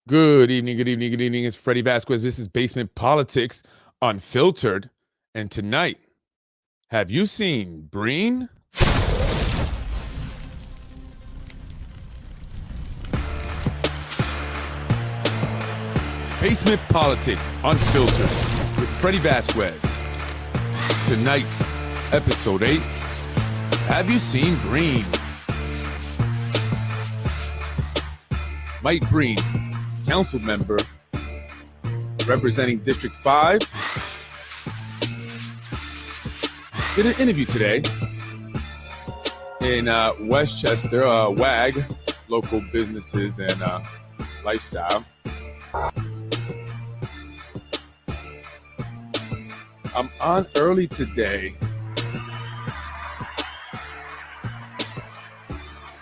Good evening, good evening, good evening. It's Freddy Vazquez. This is Basement Politics Unfiltered. And tonight, have you seen Breen? Basement Politics Unfiltered with Freddy Vazquez. Tonight, episode 8. Have you seen Breen? Mike Breen, council member representing District 5, did an interview today in Westchester, WAG, local businesses and lifestyle. I'm on early today.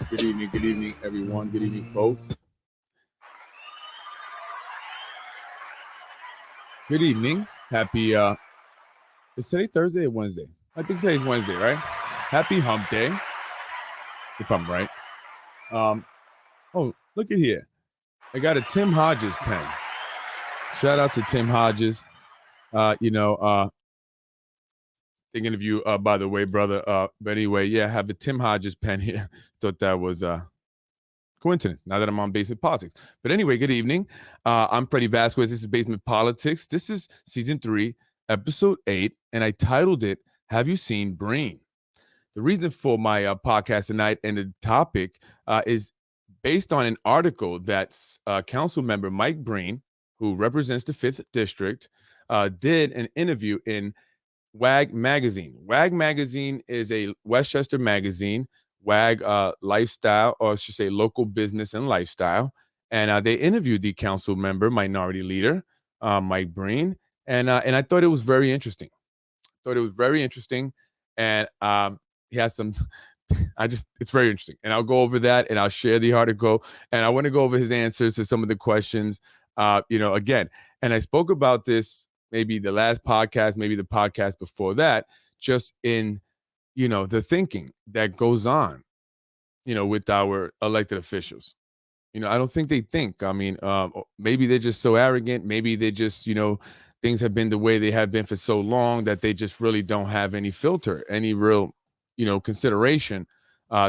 Good evening, everyone. Good evening, folks. Good evening. Happy, is today Thursday or Wednesday? I think today's Wednesday, right? Happy hump day, if I'm right. Oh, look at here. I got a Tim Hodges pen. Shout out to Tim Hodges. Thinking of you, by the way, brother. But anyway, yeah, I have a Tim Hodges pen here. Thought that was coincidence, now that I'm on Basement Politics. But anyway, good evening. I'm Freddy Vazquez. This is Basement Politics. This is season 3, episode 8, and I titled it, Have You Seen Breen? The reason for my podcast tonight and the topic is based on an article that council member Mike Breen, who represents the 5th District, did an interview in WAG magazine. WAG magazine is a Westchester magazine. WAG lifestyle, or I should say local business and lifestyle. And they interviewed the council member, minority leader, Mike Breen. And I thought it was very interesting. And he has some, it's very interesting. And I'll go over that and I'll share the article. And I want to go over his answers to some of the questions, again. And I spoke about this maybe the last podcast, maybe the podcast before that, just in the thinking that goes on, with our elected officials. I don't think they think. I mean, maybe they're just so arrogant. Maybe they just, things have been the way they have been for so long that they just really don't have any filter, any real, consideration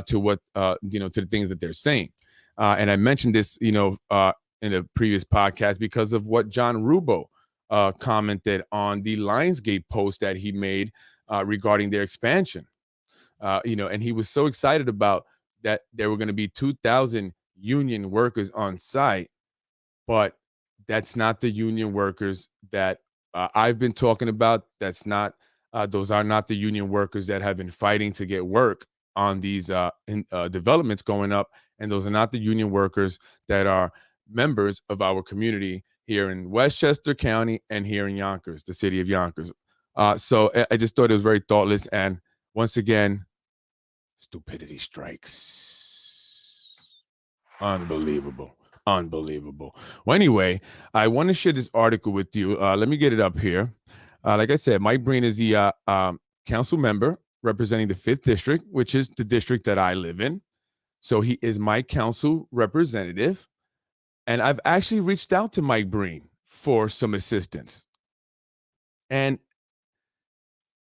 to what, to the things that they're saying. And I mentioned this, in a previous podcast because of what John Rubo commented on the Lionsgate post that he made regarding their expansion. And he was so excited about that there were going to be 2,000 union workers on site, but that's not the union workers that I've been talking about. That's not; those are not the union workers that have been fighting to get work on these developments going up, and those are not the union workers that are members of our community here in Westchester County and here in Yonkers, the city of Yonkers. So I just thought it was very thoughtless, and once again, stupidity strikes. Unbelievable. Well, anyway, I want to share this article with you. Let me get it up here. Like I said, Mike Breen is the council member representing the 5th District, which is the district that I live in. So he is my council representative. And I've actually reached out to Mike Breen for some assistance. And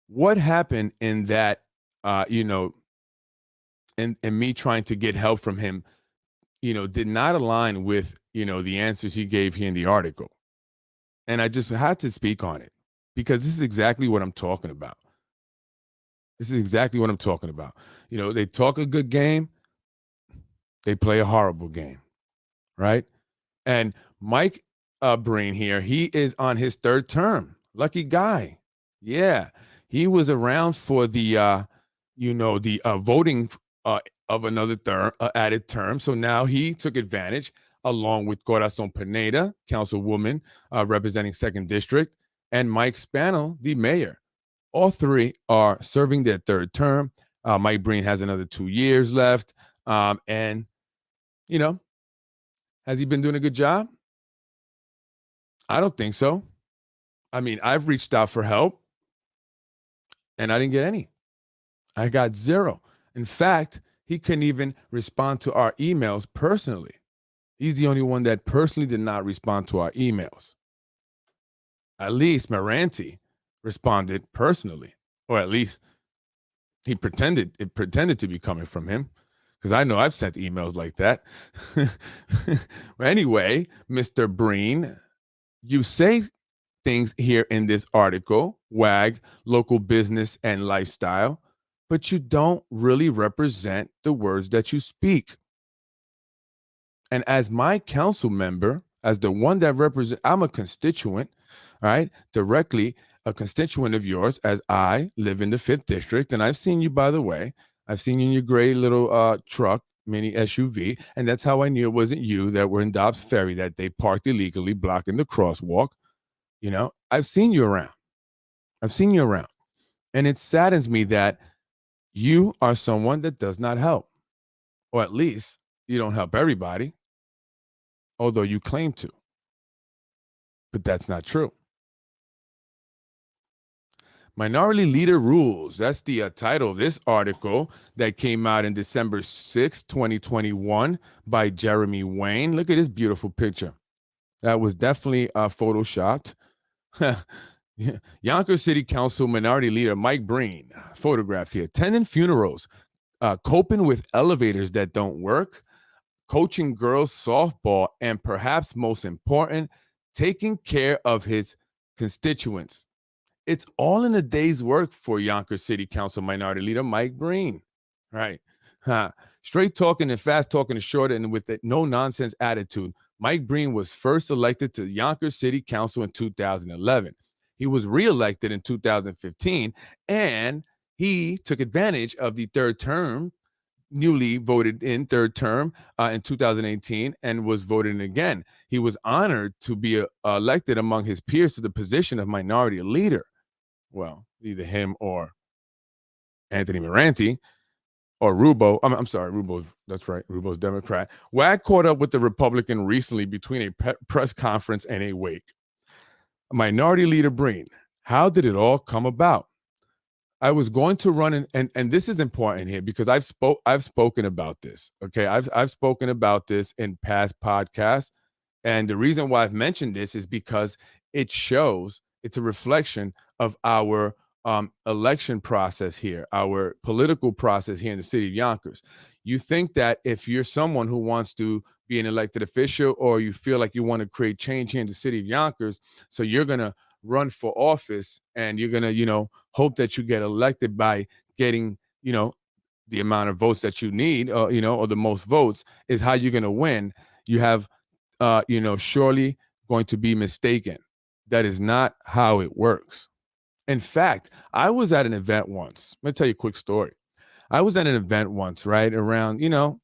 what happened in that, and me trying to get help from him, did not align with, the answers he gave here in the article. And I just had to speak on it because this is exactly what I'm talking about. They talk a good game, they play a horrible game, right? And Mike Breen here, he is on his 3rd term. Lucky guy. Yeah. He was around for the, voting of another added term. So now he took advantage, along with Corazon Pineda, councilwoman representing 2nd District, and Mike Spano, the mayor. All 3 are serving their 3rd term. Mike Breen has another 2 years left. And, has he been doing a good job? I don't think so. I mean, I've reached out for help, and I didn't get any. I got 0. In fact, he couldn't even respond to our emails personally. He's the only one that personally did not respond to our emails. At least Moranti responded personally, or at least it pretended to be coming from him, because I know I've sent emails like that. Anyway, Mr. Breen, you say things here in this article, WAG, local business and lifestyle, but you don't really represent the words that you speak. And as my council member, as the one that represents, I'm a constituent, all right, directly a constituent of yours, as I live in the 5th district. And I've seen you, by the way, I've seen you in your gray little truck, mini SUV. And that's how I knew it wasn't you that were in Dobbs Ferry that they parked illegally, blocking the crosswalk. You know, I've seen you around. I've seen you around. And it saddens me that you are someone that does not help, or at least you don't help everybody, although you claim to. But that's not true. Minority Leader Rules. That's the title of this article that came out in December 6, 2021 by Jeremy Wayne. Look at this beautiful picture. That was definitely photoshopped. Yonkers City Council Minority Leader Mike Breen, photographed here. Attending funerals, coping with elevators that don't work, coaching girls softball, and perhaps most important, taking care of his constituents. It's all in a day's work for Yonkers City Council Minority Leader Mike Breen. Right. Straight talking and fast talking is short and with a no nonsense attitude. Mike Breen was first elected to Yonkers City Council in 2011. He was reelected in 2015, and he took advantage of the third term, newly voted in third term in 2018, and was voted in again. He was honored to be elected among his peers to the position of minority leader. Well, either him or Anthony Moranti or Rubo. I'm sorry, Rubo's, that's right, Rubo's Democrat. WAG caught up with the Republican recently between a press conference and a wake. Minority Leader Breen, how did it all come about? I was going to run and this is important here because I've spoken about this. Okay. I've spoken about this in past podcasts. And the reason why I've mentioned this is because it shows, it's a reflection of our election process here, our political process here in the city of Yonkers. You think that if you're someone who wants to be an elected official, or you feel like you want to create change here in the city of Yonkers, so you're going to run for office and you're going to, hope that you get elected by getting, the amount of votes that you need, or the most votes, is how you're going to win. You have surely going to be mistaken. That is not how it works. In fact, I was at an event once. Let me tell you a quick story. I was at an event once, right around, the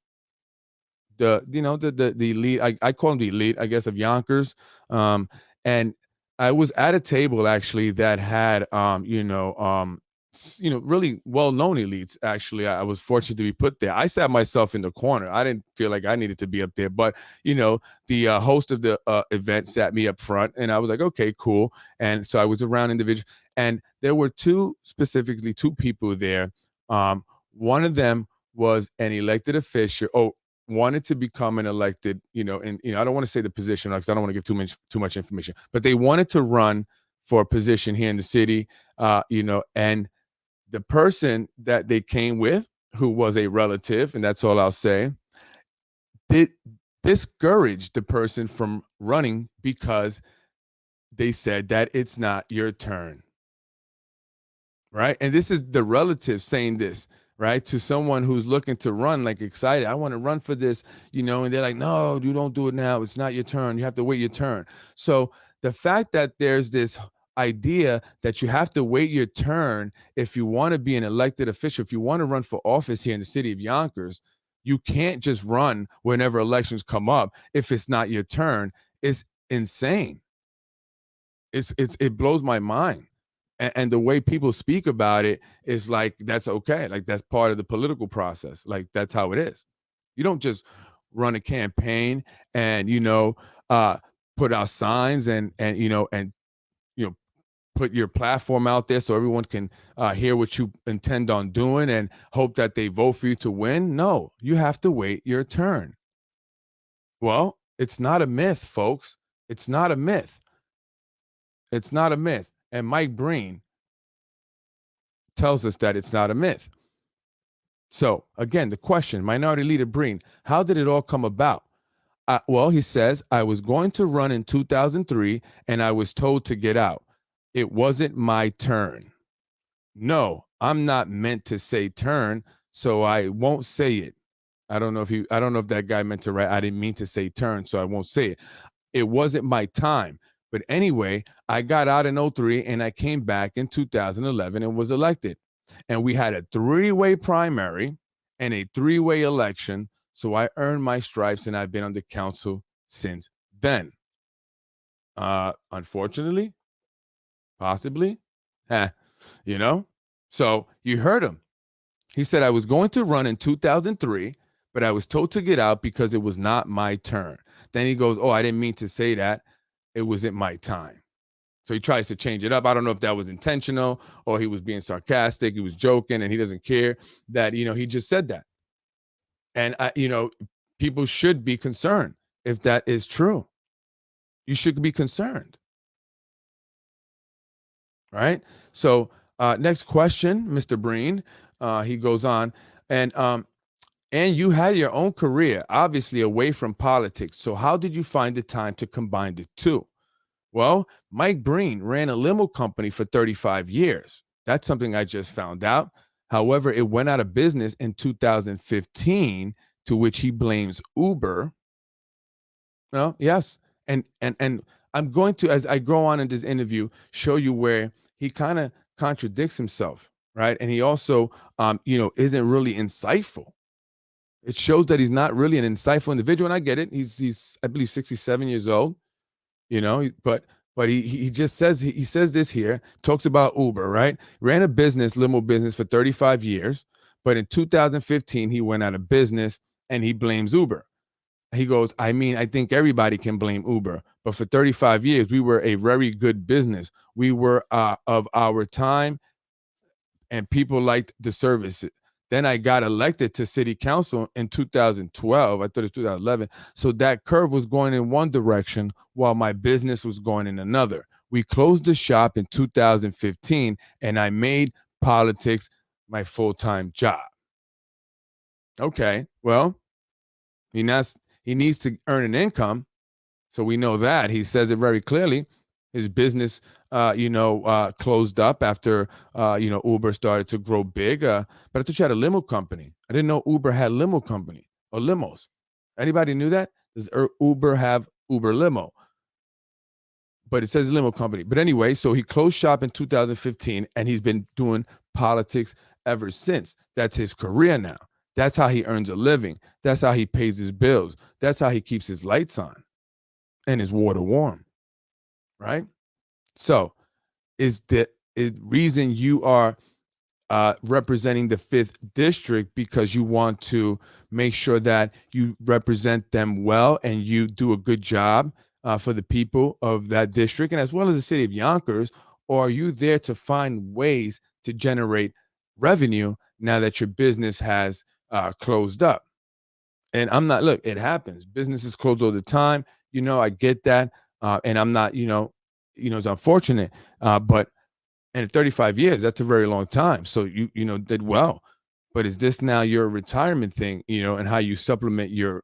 elite. I call them the elite, I guess, of Yonkers. And I was at a table actually that had, really well-known elites. Actually, I was fortunate to be put there. I sat myself in the corner. I didn't feel like I needed to be up there, but the host of the event sat me up front, and I was like, okay, cool. And so I was around individuals, and there were specifically two people there. One of them was an elected official. Oh, wanted to become an elected, and I don't want to say the position because I don't want to give too much information, but they wanted to run for a position here in the city, and the person that they came with, who was a relative, and that's all I'll say, did discourage the person from running because they said that it's not your turn. Right. And this is the relative saying this, right, to someone who's looking to run, like excited. I want to run for this, and they're like, no, you don't do it now. It's not your turn. You have to wait your turn. So the fact that there's this idea that you have to wait your turn if you want to be an elected official, if you want to run for office here in the city of Yonkers, you can't just run whenever elections come up if it's not your turn. It's insane. It blows my mind. And the way people speak about it is like, that's okay. Like, that's part of the political process. Like, that's how it is. You don't just run a campaign and, put out signs and put your platform out there so everyone can hear what you intend on doing and hope that they vote for you to win. No, you have to wait your turn. Well, It's not a myth, folks. It's not a myth. It's not a myth. And Mike Breen tells us that it's not a myth. So, again, the question, Minority Leader Breen, how did it all come about? Well, he says, I was going to run in 2003 and I was told to get out. It wasn't my turn. No, I'm not meant to say turn, so I won't say it. I don't know if that guy meant to write, I didn't mean to say turn, so I won't say it. It wasn't my time. But anyway, I got out in '03 and I came back in 2011 and was elected. And we had a three-way primary and a three-way election. So I earned my stripes and I've been on the council since then. Unfortunately, possibly, eh, you know? So you heard him. He said, I was going to run in 2003, but I was told to get out because it was not my turn. Then he goes, oh, I didn't mean to say that. It wasn't my time. So he tries to change it up. I don't know if that was intentional or he was being sarcastic. He was joking and he doesn't care that, he just said that. And, people should be concerned if that is true. You should be concerned. Right? So, next question, Mr. Breen. He goes on, and you had your own career, obviously away from politics. So, how did you find the time to combine the two? Well, Mike Breen ran a limo company for 35 years. That's something I just found out. However, it went out of business in 2015, to which he blames Uber. No, yes. And I'm going to, as I go on in this interview, show you where he kind of contradicts himself, right? And he also isn't really insightful. It shows that he's not really an insightful individual. And I get it. He's I believe 67 years old, but he just says he says this here, talks about Uber, right? Ran a business, limo business for 35 years, but in 2015 he went out of business and he blames Uber. He goes, I mean, I think everybody can blame Uber, but for 35 years, we were a very good business. We were of our time and people liked the service. Then I got elected to city council in 2012. I thought it was 2011. So that curve was going in one direction while my business was going in another. We closed the shop in 2015 and I made politics my full-time job. Okay, well, he needs to earn an income. So we know that. He says it very clearly. His business, closed up after, Uber started to grow big. But I thought you had a limo company. I didn't know Uber had limo company or limos. Anybody knew that? Does Uber have Uber limo? But it says limo company. But anyway, so he closed shop in 2015 and he's been doing politics ever since. That's his career now. That's how he earns a living. That's how he pays his bills. That's how he keeps his lights on and his water warm. Right? So is the reason you are representing the 5th district because you want to make sure that you represent them well and you do a good job for the people of that district and as well as the city of Yonkers? Or are you there to find ways to generate revenue now that your business has closed up? And I'm not, look, it happens. Businesses close all the time. I get that. And I'm not, it's unfortunate. But in 35 years, that's a very long time. So you did well. But is this now your retirement thing, and how you supplement your,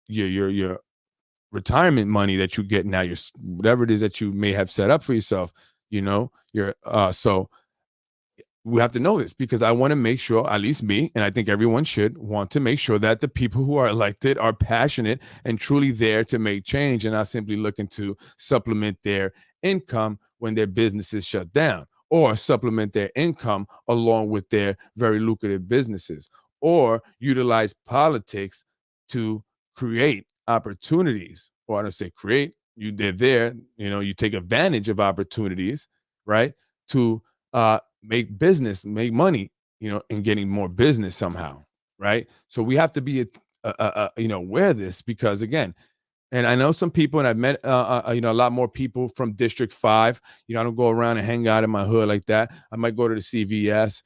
your retirement money that you get now, your whatever it is that you may have set up for yourself, so we have to know this because I want to make sure, at least me, and I think everyone should want to make sure that the people who are elected are passionate and truly there to make change and not simply looking to supplement their income when their businesses shut down or supplement their income along with their very lucrative businesses or utilize politics to create opportunities. Or I don't say create, they're there, you take advantage of opportunities, right? To make business, make money, and getting more business somehow, right? So we have to be, aware of this because again, and I know some people, and I've met, a lot more people from District 5. I don't go around and hang out in my hood like that. I might go to the CVS,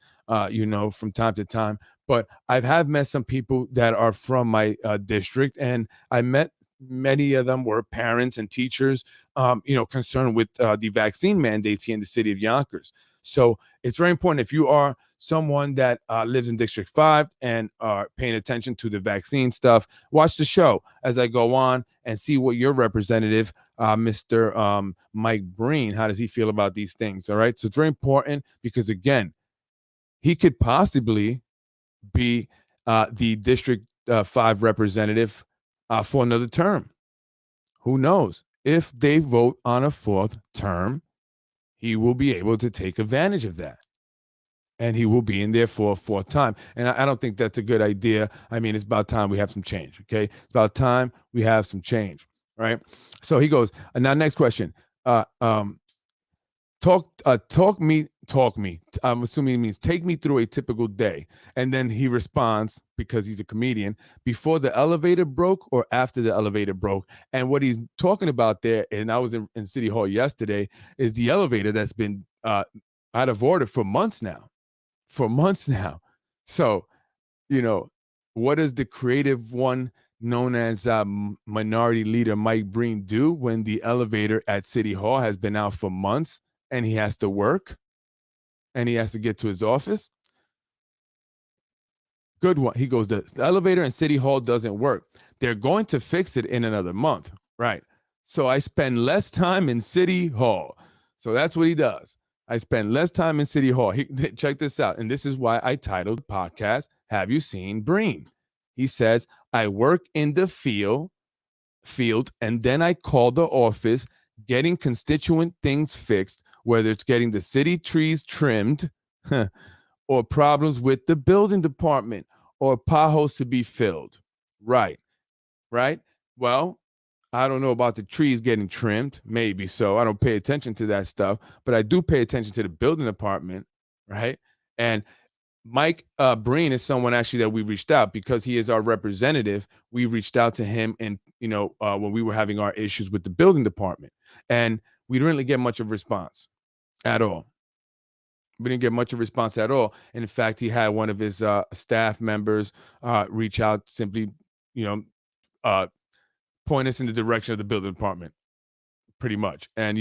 from time to time. But I have met some people that are from my district, and I met many of them were parents and teachers, concerned with the vaccine mandates here in the city of Yonkers. So it's very important, if you are someone that lives in District 5 and are paying attention to the vaccine stuff, watch the show as I go on and see what your representative, Mr. Mike Breen, how does he feel about these things? All right. So it's very important because, again, he could possibly be the District 5 representative for another term. Who knows? If they vote on a fourth term, he will be able to take advantage of that. And he will be in there for a fourth time. And I don't think that's a good idea. I mean, it's about time we have some change. Okay. It's about time we have some change. Right. So he goes, now next question. Talk me. I'm assuming it means take me through a typical day. And then he responds, because he's a comedian, before the elevator broke or after the elevator broke. And what he's talking about there, and I was in City Hall yesterday, is the elevator that's been out of order for months now. So, what does the creative one known as Minority Leader Mike Breen do when the elevator at City Hall has been out for months and he has to work and he has to get to his office? Good one. He goes, the elevator in City Hall doesn't work. They're going to fix it in another month. Right. So I spend less time in City Hall. So that's what he does. I spend less time in City Hall. Check this out. And this is why I titled the podcast, Have You Seen Breen? He says, I work in the field, and then I call the office, getting constituent things fixed, whether it's getting the city trees trimmed or problems with the building department or potholes to be filled. Right. Well, I don't know about the trees getting trimmed. Maybe so. I don't pay attention to that stuff, but I do pay attention to the building department, right? And Mike Breen is someone actually that we reached out because he is our representative. We reached out to him, and when we were having our issues with the building department, and we didn't really get much of a response at all. We didn't get much of a response at all. And in fact, he had one of his staff members reach out, simply, point us in the direction of the building department, pretty much. And,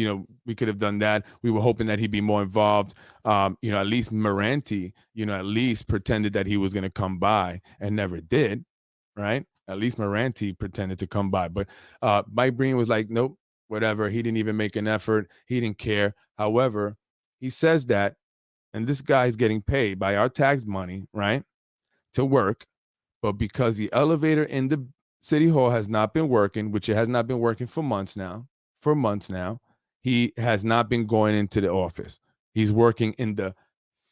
we could have done that. We were hoping that he'd be more involved. At least Moranti, at least pretended that he was going to come by and never did. Right. At least Moranti pretended to come by. But Mike Breen was like, nope, whatever. He didn't even make an effort. He didn't care. However, he says that, and this guy's getting paid by our tax money, right, to work. But because the elevator in the City Hall has not been working, which it has not been working for months now, he has not been going into the office. He's working in the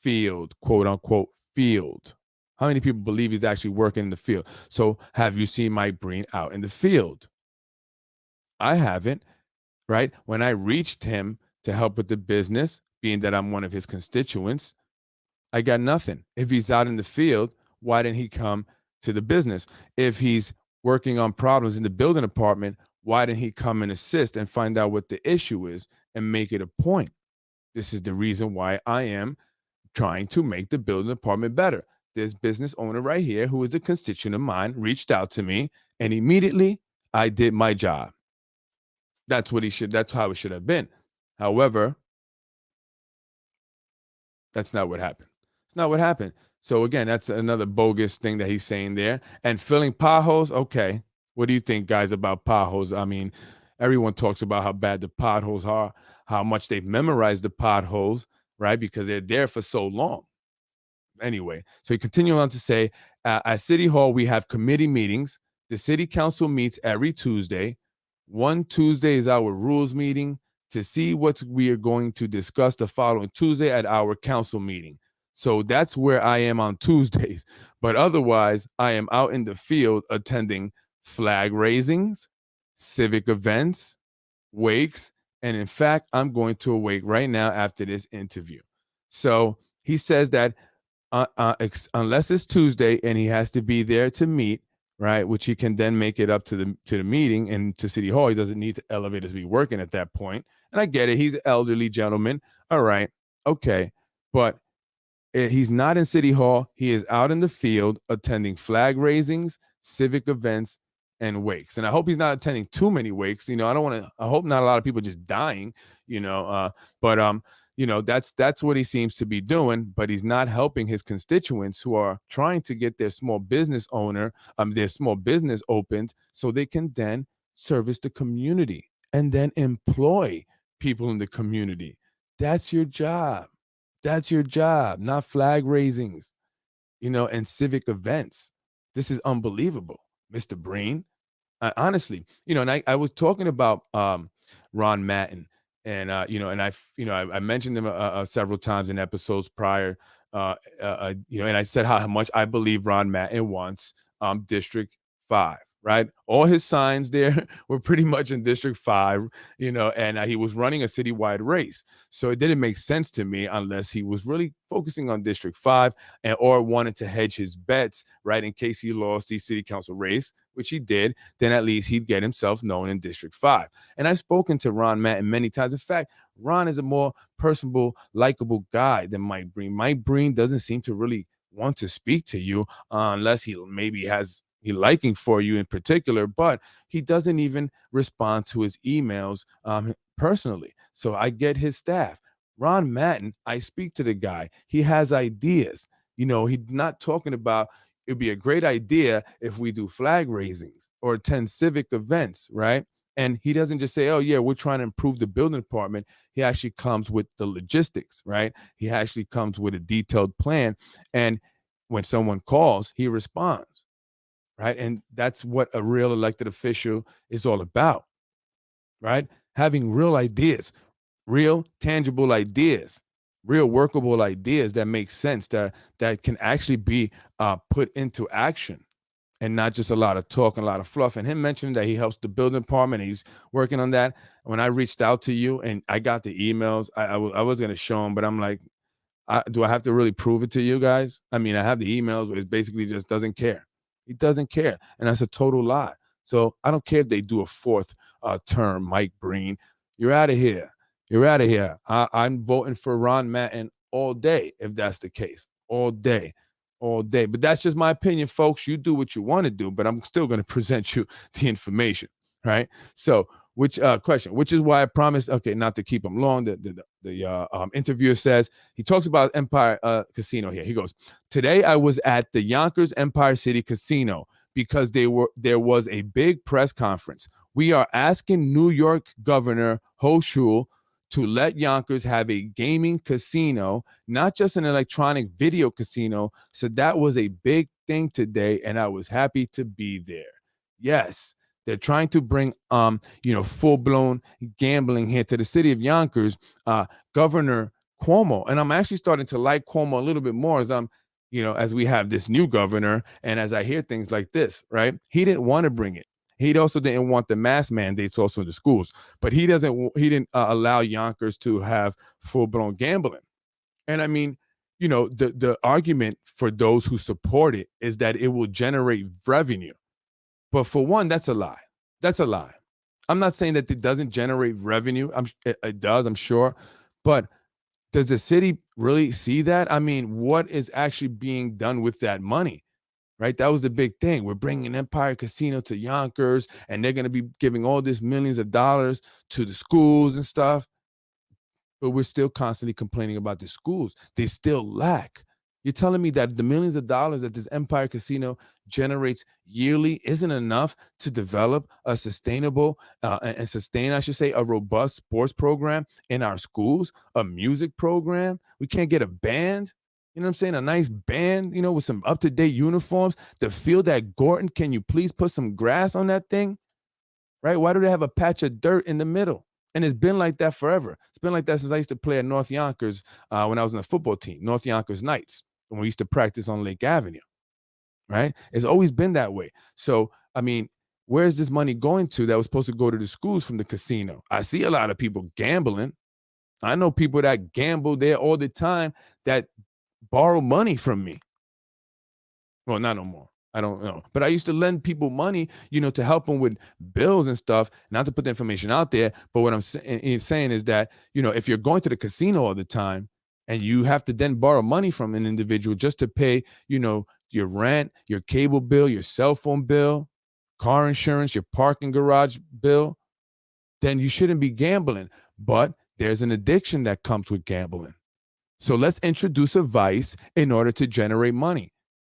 field, quote unquote field. How many people believe he's actually working in the field? So have you seen Mike Breen out in the field? I haven't, right? When I reached him to help with the business, being that I'm one of his constituents, I got nothing. If he's out in the field, why didn't he come to the business? If he's working on problems in the building department, why didn't he come and assist and find out what the issue is and make it a point? This is the reason why I am trying to make the building department better. This business owner right here, who is a constituent of mine, reached out to me, and immediately I did my job. That's how it should have been. However, that's not what happened. It's not what happened. So again, that's another bogus thing that he's saying there. And filling potholes, okay. What do you think, guys, about potholes? I mean, everyone talks about how bad the potholes are, how much they've memorized the potholes, right? Because they're there for so long. Anyway, so he continued on to say, at City Hall, we have committee meetings. The city council meets every Tuesday. One Tuesday is our rules meeting to see what we are going to discuss the following Tuesday at our council meeting. So that's where I am on Tuesdays. But otherwise, I am out in the field attending flag raisings, civic events, wakes, and in fact, I'm going to a wake right now after this interview. So he says that unless it's Tuesday and he has to be there to meet, right, which he can then make it up to the meeting and to City Hall. He doesn't need the elevators to be working at that point. And I get it. He's an elderly gentleman. All right. Okay. But he's not in City Hall. He is out in the field attending flag raisings, civic events, and wakes. And I hope he's not attending too many wakes. I hope not a lot of people just dying, but that's what he seems to be doing, but he's not helping his constituents who are trying to get their small business their small business opened so they can then service the community and then employ people in the community. That's your job. That's your job, not flag raisings, and civic events. This is unbelievable, Mr. Breen. Honestly, and I was talking about Ron Matton, and I mentioned him several times in episodes prior, and I said how much I believe Ron Matton wants District 5. Right, all his signs there were pretty much in District 5, and he was running a citywide race, so it didn't make sense to me unless he was really focusing on District 5 or wanted to hedge his bets, right, in case he lost the city council race, which he did. Then at least he'd get himself known in District 5. And I've spoken to Ron Matton many times. In fact, Ron is a more personable, likable guy than Mike Breen. Mike Breen doesn't seem to really want to speak to you unless he maybe has liking for you in particular, but he doesn't even respond to his emails personally. So I get his staff. Ron Matton, I speak to the guy. He has ideas. He's not talking about it'd be a great idea if we do flag raisings or attend civic events, right? And he doesn't just say, oh, yeah, we're trying to improve the building department. He actually comes with the logistics, right? He actually comes with a detailed plan. And when someone calls, he responds. Right. And that's what a real elected official is all about. Right. Having real ideas, real tangible ideas, real workable ideas that make sense, that can actually be put into action, and not just a lot of talk and a lot of fluff. And him mentioning that he helps the building department, he's working on that. When I reached out to you and I got the emails, I was going to show him, but I'm like, do I have to really prove it to you guys? I mean, I have the emails, but it basically just doesn't care. He doesn't care. And that's a total lie. So I don't care if they do a fourth term, Mike Breen. You're out of here. You're out of here. I'm voting for Ron Matton all day if that's the case. All day. All day. But that's just my opinion, folks. You do what you want to do, but I'm still going to present you the information. Right. So which is why I promised, okay, not to keep him long. The interviewer says, he talks about Empire Casino here. He goes, today I was at the Yonkers Empire City Casino because there was a big press conference. We are asking New York Governor Hochul to let Yonkers have a gaming casino, not just an electronic video casino. So that was a big thing today, and I was happy to be there. Yes. They're trying to bring, full-blown gambling here to the city of Yonkers. Governor Cuomo, and I'm actually starting to like Cuomo a little bit more as we have this new governor, and as I hear things like this, right? He didn't want to bring it. He also didn't want the mask mandates also in the schools, but he didn't allow Yonkers to have full-blown gambling. And I mean, the argument for those who support it is that it will generate revenue. But for one, that's a lie. That's a lie. I'm not saying that it doesn't generate revenue. It does, I'm sure. But does the city really see that? I mean, what is actually being done with that money? Right? That was the big thing. We're bringing Empire Casino to Yonkers, and they're going to be giving all this millions of dollars to the schools and stuff. But we're still constantly complaining about the schools. They still lack. You're telling me that the millions of dollars that this Empire Casino generates yearly isn't enough to develop a sustainable and sustain, I should say, a robust sports program in our schools, a music program? We can't get a band, you know what I'm saying? A nice band, with some up-to-date uniforms. The field at Gorton, can you please put some grass on that thing? Right? Why do they have a patch of dirt in the middle? And it's been like that forever. It's been like that since I used to play at North Yonkers when I was in the football team, North Yonkers Knights, when we used to practice on Lake Avenue, right? It's always been that way. So, I mean, where's this money going to that was supposed to go to the schools from the casino? I see a lot of people gambling. I know people that gamble there all the time that borrow money from me. Well, not no more. I don't know. But I used to lend people money, to help them with bills and stuff, not to put the information out there. But what I'm saying is that, if you're going to the casino all the time and you have to then borrow money from an individual just to pay, your rent, your cable bill, your cell phone bill, car insurance, your parking garage bill, then you shouldn't be gambling. But there's an addiction that comes with gambling. So let's introduce a vice in order to generate money.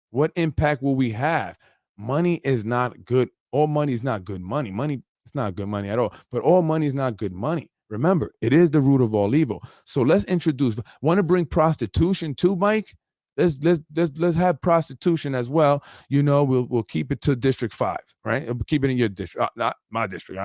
What impact will we have? Money is not good. All money is not good money. Money is not good money at all. But all money is not good money. Remember, it is the root of all evil. So let's introduce. Want to bring prostitution too, Mike? Let's have prostitution as well. We'll keep it to District 5, right? We'll keep it in your district, not my district.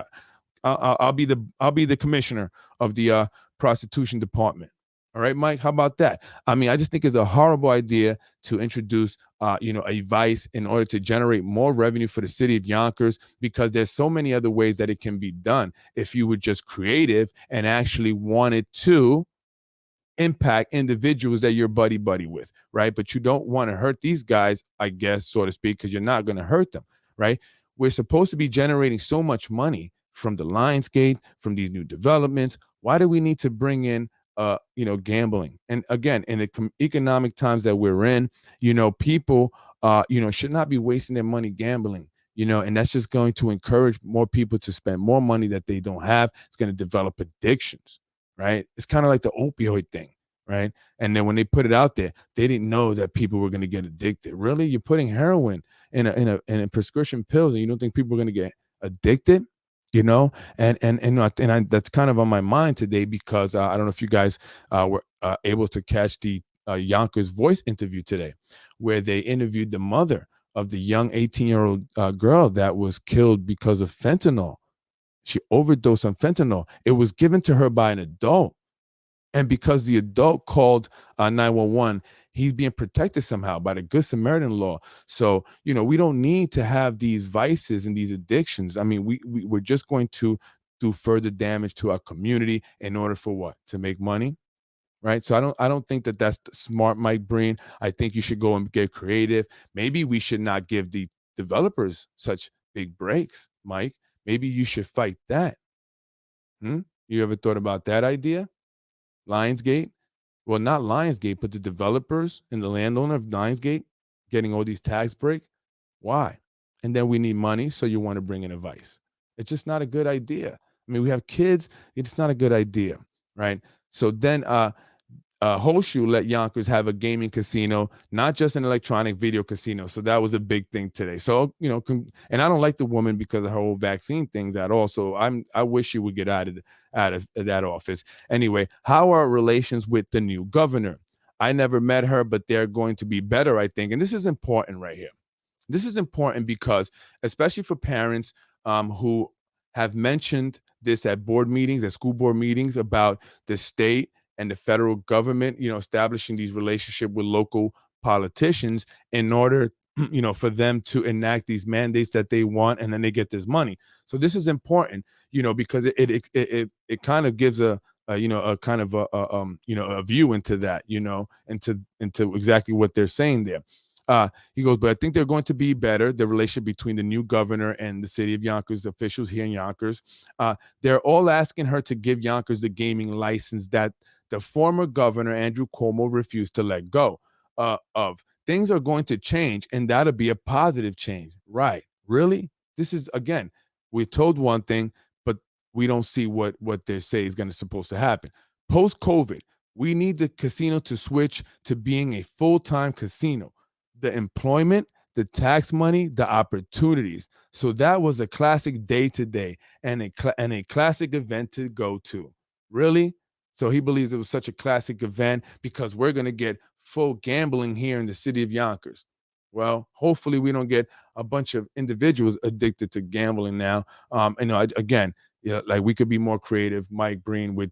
I'll be the commissioner of the prostitution department. All right, Mike, how about that? I mean, I just think it's a horrible idea to introduce, a vice in order to generate more revenue for the city of Yonkers, because there's so many other ways that it can be done if you were just creative and actually wanted to impact individuals that you're buddy with, right? But you don't want to hurt these guys, I guess, so to speak, because you're not going to hurt them, right? We're supposed to be generating so much money from the Lionsgate, from these new developments. Why do we need to bring in gambling? And again, in the economic times that we're in, people should not be wasting their money gambling. And that's just going to encourage more people to spend more money that they don't have. It's going to develop addictions, right? It's kind of like the opioid thing, right? And then when they put it out there, they didn't know that people were going to get addicted. Really, you're putting heroin in a prescription pills, and you don't think people are going to get addicted? That's kind of on my mind today, because I don't know if you guys were able to catch the Yonkers Voice interview today, where they interviewed the mother of the young 18-year-old girl that was killed because of fentanyl. She overdosed on fentanyl. It was given to her by an adult. And because the adult called 911, he's being protected somehow by the Good Samaritan law. So, we don't need to have these vices and these addictions. I mean, we're just going to do further damage to our community in order for what? To make money, right? So I don't think that that's smart, Mike Breen. I think you should go and get creative. Maybe we should not give the developers such big breaks, Mike. Maybe you should fight that. You ever thought about that idea? Lionsgate? Well, not Lionsgate, but the developers and the landowner of Lionsgate getting all these tax breaks. Why? And then we need money, so you want to bring in a vice. It's just not a good idea. I mean, we have kids. It's not a good idea, right? So then Horseshoe let Yonkers have a gaming casino, not just an electronic video casino. So that was a big thing today. So, and I don't like the woman because of her whole vaccine things at all. So I wish she would get out of that office. Anyway, how are relations with the new governor? I never met her, but they're going to be better, I think. And this is important right here. This is important because, especially for parents who have mentioned this at board meetings, at school board meetings, about the state and the federal government, establishing these relationships with local politicians in order, for them to enact these mandates that they want, and then they get this money. So this is important, because it kind of gives a kind of a view into that, into exactly what they're saying there. He goes, but I think they're going to be better, the relationship between the new governor and the city of Yonkers officials here in Yonkers. They're all asking her to give Yonkers the gaming license that the former governor, Andrew Cuomo, refused to let go of. Things are going to change, and that'll be a positive change. Right. Really? This is, again, we're told one thing, but we don't see what they say is going to supposed to happen. Post-COVID, we need the casino to switch to being a full-time casino. The employment, the tax money, the opportunities. So that was a classic day today and a classic event to go to. Really? So he believes it was such a classic event because we're going to get full gambling here in the city of Yonkers. Well, hopefully we don't get a bunch of individuals addicted to gambling now. Again, like we could be more creative, Mike Breen, with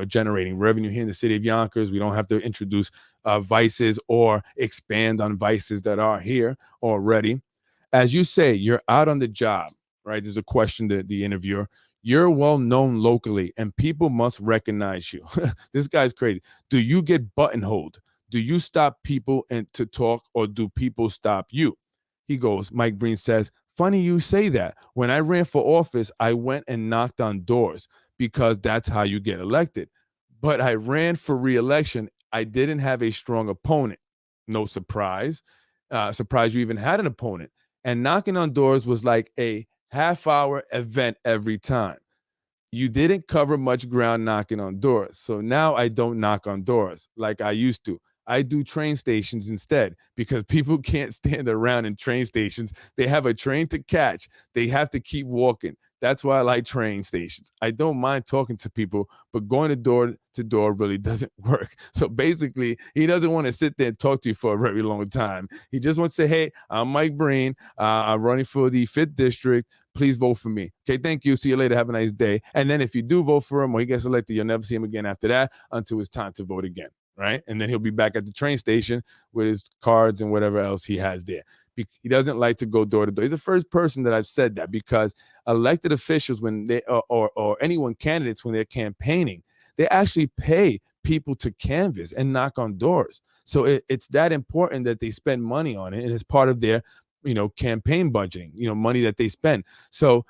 generating revenue here in the city of Yonkers. We don't have to introduce vices or expand on vices that are here already. As you say, you're out on the job, right? There's a question to the interviewer. You're well known locally, and people must recognize you. This guy's crazy. Do you get buttonholed? Do you stop people to talk, or do people stop you? He goes, Mike Breen says, funny you say that. When I ran for office, I went and knocked on doors because that's how you get elected. But I ran for re-election. I didn't have a strong opponent. No surprise. Surprise you even had an opponent. And knocking on doors was like a half-hour event every time. You didn't cover much ground knocking on doors. So now I don't knock on doors like I used to. I do train stations instead because people can't stand around in train stations. They have a train to catch. They have to keep walking. That's why I like train stations. I don't mind talking to people, but going to door really doesn't work. So basically, he doesn't want to sit there and talk to you for a very long time. He just wants to say, hey, I'm Mike Breen. I'm running for the 5th district. Please vote for me. Okay, thank you. See you later. Have a nice day. And then if you do vote for him or he gets elected, you'll never see him again after that until it's time to vote again, right? And then he'll be back at the train station with his cards and whatever else he has there. He doesn't like to go door to door. He's the first person that I've said that, because elected officials, when they or anyone, candidates, when they're campaigning, they actually pay people to canvass and knock on doors. So it's that important that they spend money on it, and it's part of their campaign budgeting, money that they spend. So,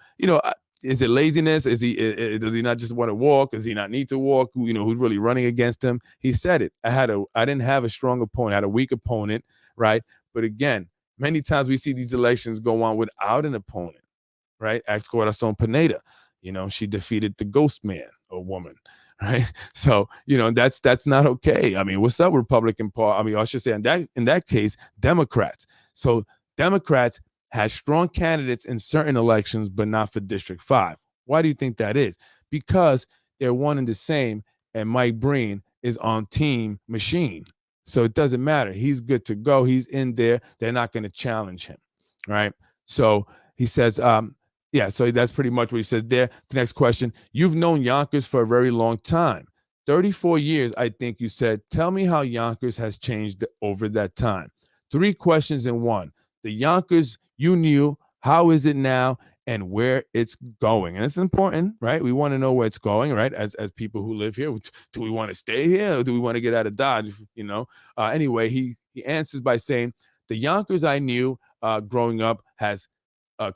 is it laziness? Does he not just want to walk? Does he not need to walk? Who's really running against him? He said it. I didn't have a strong opponent. I had a weak opponent, right? But again, many times we see these elections go on without an opponent, right? Ask Corazon Pineda. She defeated the ghost man or woman, right? So, that's not okay. I mean, what's up, Republican Party? I mean, I should say in that case, Democrats. So Democrats had strong candidates in certain elections, but not for District 5. Why do you think that is? Because they're one and the same, and Mike Breen is on Team Machine. So it doesn't matter. He's good to go. He's in there. They're not going to challenge him, right? So he says, so that's pretty much what he says there. The next question, you've known Yonkers for a very long time. 34 years, I think you said. Tell me how Yonkers has changed over that time. 3 questions in one. The Yonkers you knew, how is it now, and where it's going? And it's important, right? We want to know where it's going, right? As people who live here, do we want to stay here or do we want to get out of Dodge? Anyway, he answers by saying, the Yonkers I knew growing up has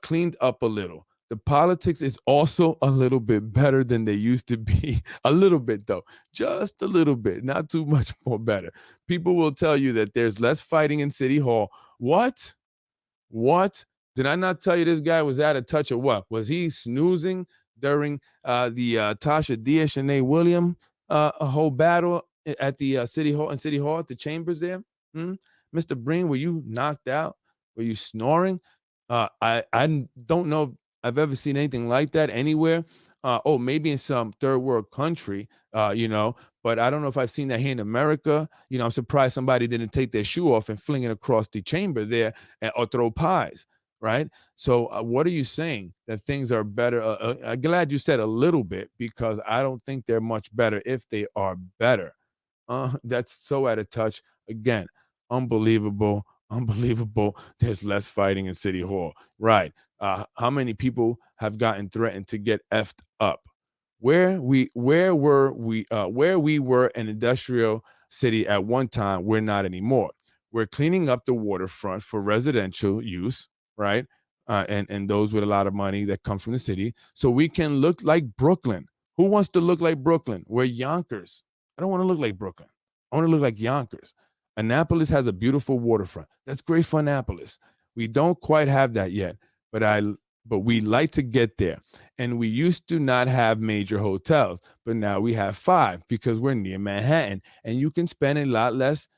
cleaned up a little. The politics is also a little bit better than they used to be. A little bit, though. Just a little bit. Not too much more better. People will tell you that there's less fighting in City Hall. What? Did I not tell you this guy was out of touch or what? Was he snoozing during the Tasha Diaz, Shanae Williams a whole battle at the City Hall at the chambers there? Mr. Breen, were you knocked out? Were you snoring? I don't know if I've ever seen anything like that anywhere. Maybe in some third world country, but I don't know if I've seen that here in America. I'm surprised somebody didn't take their shoe off and fling it across the chamber there or throw pies, right? So what are you saying? That things are better? I'm glad you said a little bit, because I don't think they're much better if they are better. That's so out of touch. Again, unbelievable. There's less fighting in City Hall, right? How many people have gotten threatened to get effed up? Where we were an industrial city at one time, we're not anymore. We're cleaning up the waterfront for residential use, right? And those with a lot of money that come from the city, so we can look like Brooklyn. Who wants to look like Brooklyn? We're Yonkers. I don't want to look like Brooklyn. I want to look like Yonkers. Annapolis has a beautiful waterfront. That's great for Annapolis. We don't quite have that yet, but we like to get there. And we used to not have major hotels, but now we have 5 because we're near Manhattan, and you can spend a lot less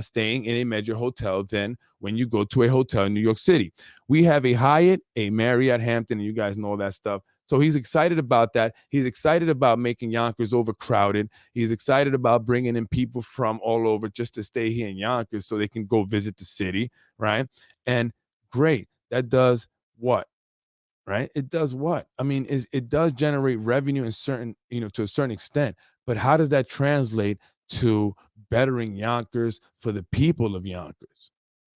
staying in a major hotel than when you go to a hotel in New York City. We have a Hyatt, a Marriott, Hampton, and you guys know all that stuff. So he's excited about that. He's excited about making Yonkers overcrowded. He's excited about bringing in people from all over just to stay here in Yonkers so they can go visit the city, right? And great. That does what? Right? It does what? I mean, it does generate revenue in certain, to a certain extent. But how does that translate to bettering Yonkers for the people of Yonkers?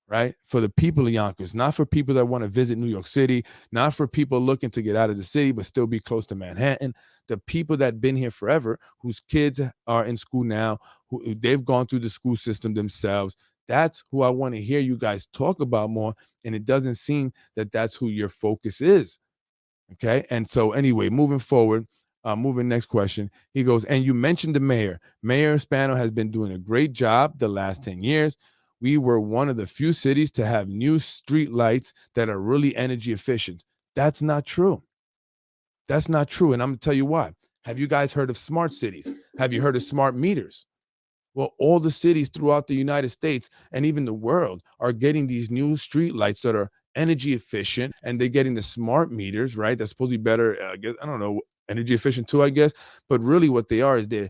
Right? For the people of Yonkers, not for people that want to visit New York City, not for people looking to get out of the city but still be close to Manhattan. The people that have been here forever, whose kids are in school now, who they've gone through the school system themselves. That's who I want to hear you guys talk about more. And it doesn't seem that that's who your focus is. Okay. And so anyway, moving forward, next question. He goes, and you mentioned the mayor. Mayor Spano has been doing a great job the last 10 years. we were one of the few cities to have new street lights that are really energy efficient. That's not true. That's not true. And I'm going to tell you why. Have you guys heard of smart cities? Have you heard of smart meters? Well, all the cities throughout the United States and even the world are getting these new street lights that are energy efficient, and they're getting the smart meters, right? That's supposed to be better. I don't know, energy efficient too, I guess. But really, what they are is they're,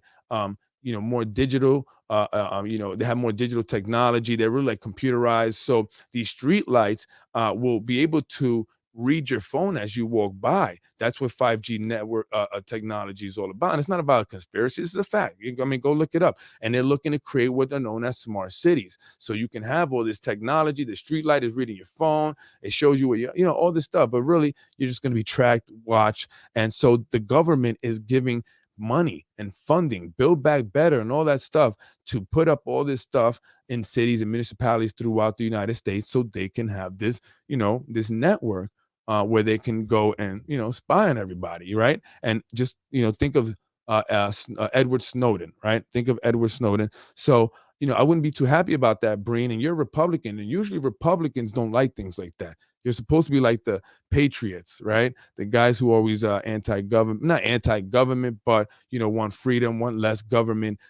more digital. They have more digital technology. They're really like computerized. So these street lights will be able to read your phone as you walk by. That's what 5G network technology is all about. And it's not about a conspiracy. It's a fact. I mean, go look it up. And they're looking to create what are known as smart cities. So you can have all this technology. The street light is reading your phone. It shows you what all this stuff. But really, you're just going to be tracked, watched. And so the government is giving money and funding, build back better, and all that stuff to put up all this stuff in cities and municipalities throughout the United States so they can have this, this network where they can go and spy on everybody, right? And just think of Edward Snowden, right? Think of Edward Snowden. So I wouldn't be too happy about that, Breen. And you're a Republican, and usually Republicans don't like things like that. You're supposed to be like the patriots, right? The guys who always anti-government, not anti-government, but want freedom, want less government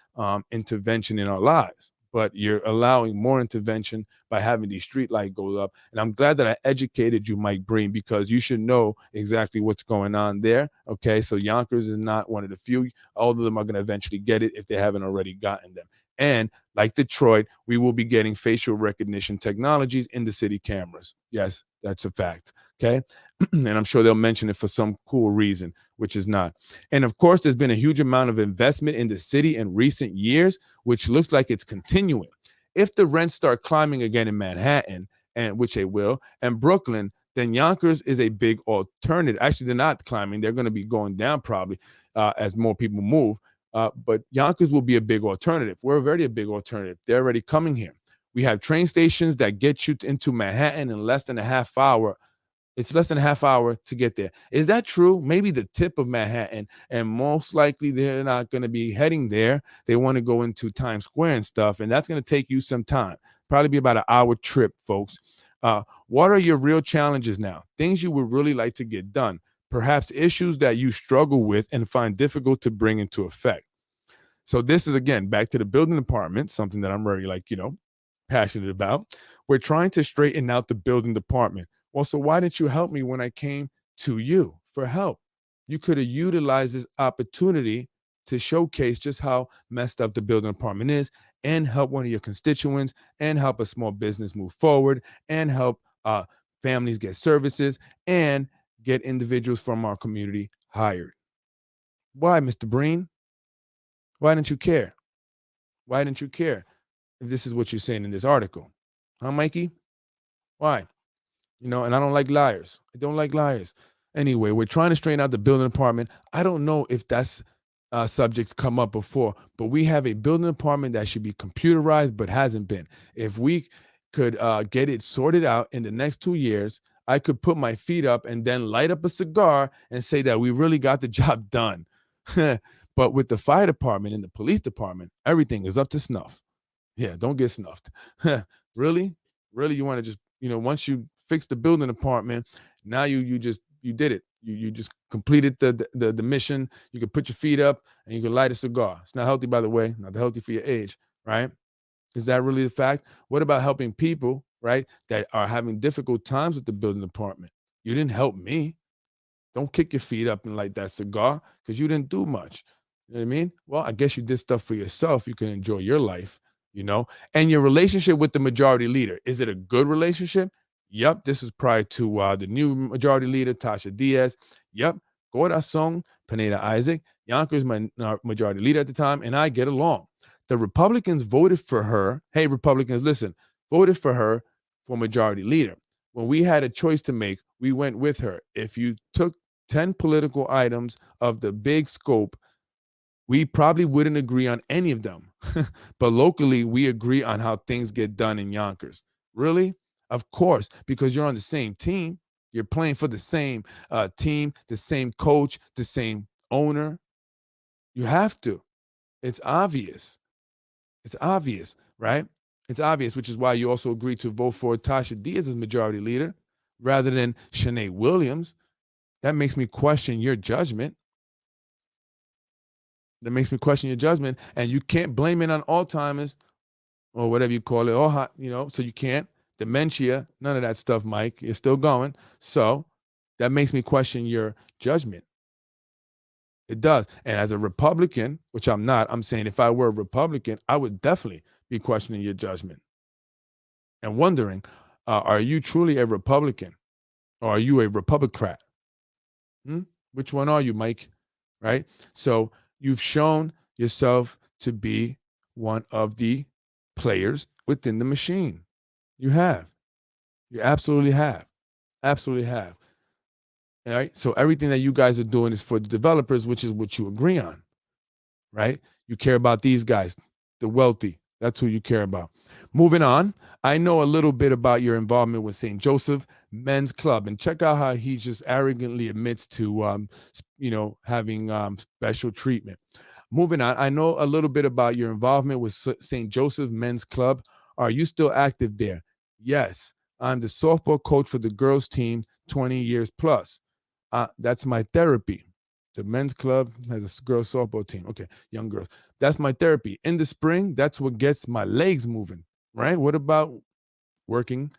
intervention in our lives. But you're allowing more intervention by having these street light go up. And I'm glad that I educated you, Mike Breen, because you should know exactly what's going on there. Okay, so Yonkers is not one of the few. All of them are going to eventually get it if they haven't already gotten them. And like Detroit, we will be getting facial recognition technologies in the city cameras. Yes, that's a fact. Okay. And I'm sure they'll mention it for some cool reason, which is not. And of course, there's been a huge amount of investment in the city in recent years, which looks like it's continuing. If the rents start climbing again in Manhattan, and which they will, and Brooklyn, then Yonkers is a big alternative. Actually, they're not climbing; they're going to be going down probably as more people move. But Yonkers will be a big alternative. We're already a big alternative. They're already coming here. We have train stations that get you into Manhattan in less than a half hour. It's less than a half hour to get there. Is that true? Maybe the tip of Manhattan, and most likely they're not going to be heading there. They want to go into Times Square and stuff, and that's going to take you some time. Probably be about an hour trip, folks. What are your real challenges now? Things you would really like to get done. Perhaps issues that you struggle with and find difficult to bring into effect. So this is again back to the building department, something that I'm very passionate about. We're trying to straighten out the building department. Well, so why didn't you help me when I came to you for help? You could have utilized this opportunity to showcase just how messed up the building department is and help one of your constituents and help a small business move forward and help families get services and get individuals from our community hired. Why, Mr. Breen? Why didn't you care? Why didn't you care if this is what you're saying in this article? Huh, Mikey? Why? And I don't like liars. I don't like liars. Anyway, we're trying to straighten out the building department. I don't know if that's subjects come up before, but we have a building department that should be computerized, but hasn't been. If we could get it sorted out in the next 2 years, I could put my feet up and then light up a cigar and say that we really got the job done. But with the fire department and the police department, everything is up to snuff. Yeah, don't get snuffed. Really? Really, you want to just, once you fix the building department, now you did it. You just completed the mission. You can put your feet up and you can light a cigar. It's not healthy, by the way, not healthy for your age, right? Is that really the fact? What about helping people, right, that are having difficult times with the building department? You didn't help me. Don't kick your feet up and light that cigar because you didn't do much. You know what I mean? Well, I guess you did stuff for yourself. You can enjoy your life, and your relationship with the majority leader. Is it a good relationship? Yep. This is prior to the new majority leader, Tasha Diaz. Yep. Corazon, Pineda Isaac. Yonkers, my majority leader at the time, and I get along. The Republicans voted for her. Hey, Republicans, listen, voted for her for majority leader. When we had a choice to make, we went with her. If you took 10 political items of the big scope, we probably wouldn't agree on any of them. But locally, we agree on how things get done in Yonkers. Really? Of course, because you're on the same team. You're playing for the same team, the same coach, the same owner. You have to. It's obvious. It's obvious, right? It's obvious, which is why you also agreed to vote for Tasha Diaz as majority leader rather than Shanae Williams. That makes me question your judgment. And you can't blame it on Alzheimer's or whatever you call it, or so you can't. Dementia, none of that stuff, Mike. You're still going. So that makes me question your judgment. It does. And as a Republican, which I'm not, I'm saying if I were a Republican, I would definitely be questioning your judgment and wondering, are you truly a Republican or are you a Republicrat? Which one are you, Mike? Right? So you've shown yourself to be one of the players within the machine. You have. You absolutely have. Absolutely have. All right. So everything that you guys are doing is for the developers, which is what you agree on. Right? You care about these guys, the wealthy. That's who you care about. Moving on, I know a little bit about your involvement with St. Joseph Men's Club, and check out how he just arrogantly admits to, having special treatment. Moving on, I know a little bit about your involvement with St. Joseph Men's Club. Are you still active there? Yes, I'm the softball coach for the girls team, 20 years plus. That's my therapy. The men's club has a girls softball team. Okay, young girls. That's my therapy. In the spring, that's what gets my legs moving, right? What about working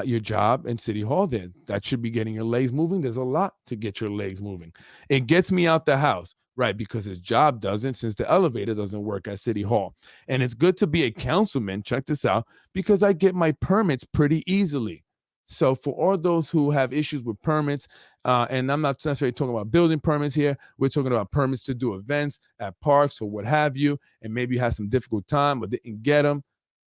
your job in City Hall then? That should be getting your legs moving. There's a lot to get your legs moving. It gets me out the house, right? Because his job doesn't, since the elevator doesn't work at City Hall. And it's good to be a councilman, check this out, because I get my permits pretty easily. So for all those who have issues with permits, and I'm not necessarily talking about building permits here, we're talking about permits to do events at parks or what have you, and maybe you had some difficult time or didn't get them.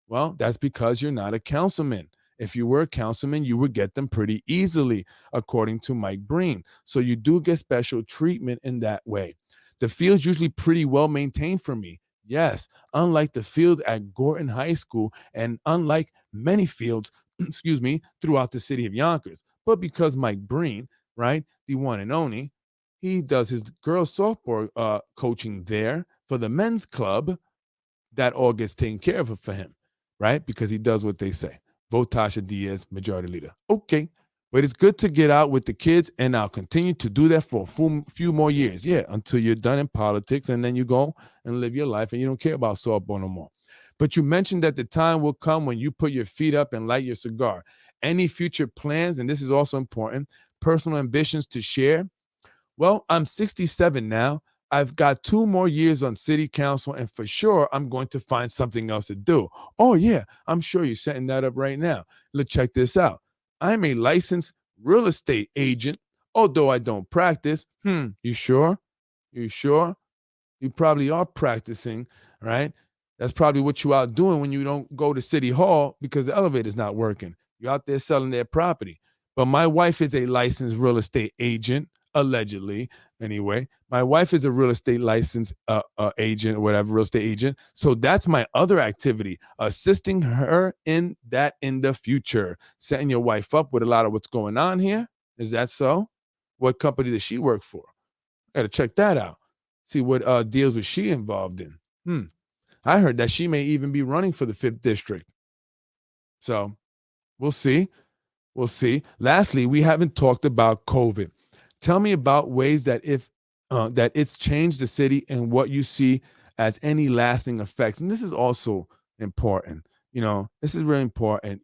Well, that's because you're not a councilman. If you were a councilman, you would get them pretty easily, according to Mike Breen. So you do get special treatment in that way. The field's usually pretty well maintained for me. Yes, unlike the field at Gorton High School and unlike many fields, excuse me, throughout the city of Yonkers. But because Mike Breen, right, the one and only, he does his girls softball coaching there for the men's club, that all gets taken care of for him, right? Because he does what they say. Vote Tasha Diaz, majority leader. Okay. But it's good to get out with the kids, and I'll continue to do that for a few more years. Yeah, until you're done in politics, and then you go and live your life, and you don't care about softball no more. But you mentioned that the time will come when you put your feet up and light your cigar. Any future plans, and this is also important, personal ambitions to share? Well, I'm 67 now. I've got 2 more years on city council, and for sure, I'm going to find something else to do. Oh, yeah, I'm sure you're setting that up right now. Let's check this out. I'm a licensed real estate agent, although I don't practice. You sure? You sure? You probably are practicing, right? That's probably what you out doing when you don't go to City Hall because the elevator's not working. You're out there selling their property. But my wife is a licensed real estate agent, allegedly, anyway. My wife is a real estate licensed agent or whatever, real estate agent. So that's my other activity, assisting her in that in the future. Setting your wife up with a lot of what's going on here. Is that so? What company does she work for? I got to check that out. See what deals was she involved in. I heard that she may even be running for the 5th district. So we'll see. We'll see. Lastly, we haven't talked about COVID. Tell me about ways that that it's changed the city and what you see as any lasting effects. And this is also important. This is really important.